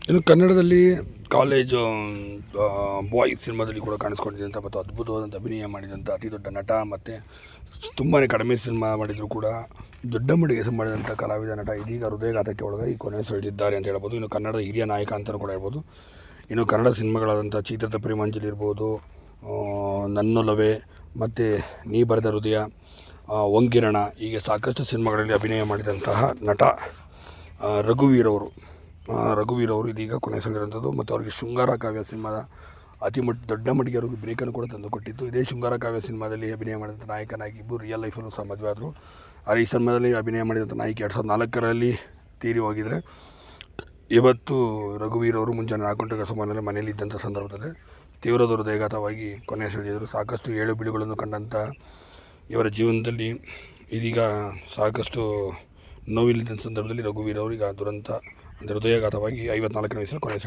ಇನ್ನು ಕನ್ನಡದಲ್ಲಿ college boys ಸಿನಿಮಾದಲ್ಲಿ ಕೂಡ ಕಾಣಿಸ್ಕೊಂಡಿದ್ದಂಥ ಮತ್ತು ಅದ್ಭುತವಾದಂಥ ಅಭಿನಯ ಮಾಡಿದಂಥ ಅತಿ ದೊಡ್ಡ ನಟ ಮತ್ತು ತುಂಬಾ ಕಡಿಮೆ ಸಿನಿಮಾ ಮಾಡಿದರೂ ಕೂಡ ದೊಡ್ಡ ಮಟ್ಟಿಗೆ ಹೆಸರು ಮಾಡಿದಂಥ ಕಲಾವಿದ ನಟ ಇದೀಗ ಹೃದಯಘಾತಕ್ಕೆ ಒಳಗಾಗಿ ಕೊನೆಯುಸಿರೆಳೆದಿದ್ದಾರೆ ಅಂತ ಹೇಳ್ಬೋದು. ಇನ್ನು ಕನ್ನಡದ ಹಿರಿಯ ನಾಯಕ ಅಂತಲೂ ಕೂಡ ಹೇಳ್ಬೋದು. ಇನ್ನು ಕನ್ನಡ ಸಿನಿಮಾಗಳಾದಂಥ ಚಿತ್ರದ ಪ್ರೇಮಾಂಜಲಿ ಇರ್ಬೋದು, ನನ್ನೊಲವೇ ಮತ್ತು ನೀ ಬರೆದ ಹೃದಯ, ಒಂಗಿರಣ, ಹೀಗೆ ಸಾಕಷ್ಟು ಸಿನಿಮಾಗಳಲ್ಲಿ ಅಭಿನಯ ಮಾಡಿದಂತಹ ನಟ ರಘುವೀರ್ ಅವರು ಇದೀಗ ಕೊನೆಯುಸಿರೆಳೆದಿರುವಂಥದ್ದು. ಮತ್ತು ಅವರಿಗೆ ಶೃಂಗಾರ ಕಾವ್ಯ ಸಿನಿಮಾದ ದೊಡ್ಡ ಮಟ್ಟಿಗೆ ಅವ್ರಿಗೆ ಬ್ರೇಕನ್ನು ಕೂಡ ತಂದು ಕೊಟ್ಟಿತ್ತು. ಇದೇ ಶೃಂಗಾರ ಕಾವ್ಯ ಸಿನಿಮಾದಲ್ಲಿ ಅಭಿನಯ ಮಾಡಿದಂಥ ನಾಯಕನಾಗಿ ಇಬ್ಬರು ರಿಯಲ್ ಲೈಫಲ್ಲೂ ಸಹ ಮದುವೆ ಆದರು. ಆದರೆ ಈ ಸಿನಿಮಾದಲ್ಲಿ ಅಭಿನಯ ಮಾಡಿದಂಥ ನಾಯಕಿ 2004ರಲ್ಲಿ ತೀರಿ ಹೋಗಿದ್ದಾರೆ. ಇವತ್ತು ರಘುವೀರ್ ಅವರು ಮುಂಜಾನೆ 4 ಗಂಟೆಗಳ ಸುಮಾರಿನಲ್ಲಿ ಮನೆಯಲ್ಲಿ ಇದ್ದಂಥ ಸಂದರ್ಭದಲ್ಲಿ ತೀವ್ರವಾದ ಹೃದಯಘಾತವಾಗಿ ಕೊನೆಯುಸಿರೆಳೆದಿದ್ದರು. ಸಾಕಷ್ಟು ಏಳು ಬೀಳುಗಳನ್ನು ಕಂಡಂಥ ಇವರ ಜೀವನದಲ್ಲಿ ಇದೀಗ ಸಾಕಷ್ಟು ನೋವಿಲ್ಲದ ಸಂದರ್ಭದಲ್ಲಿ ರಘುವೀರ್ ಅವರಿಗೆ ದುರಂತ ಅಂದರೆ ಹೃದಯಘಾತವಾಗಿ 54ನೇ ವಯಸ್ಸಲ್ಲಿ ಕೊನೆಯುಸಿರೆಳೆದಿದ್ದಾರೆ.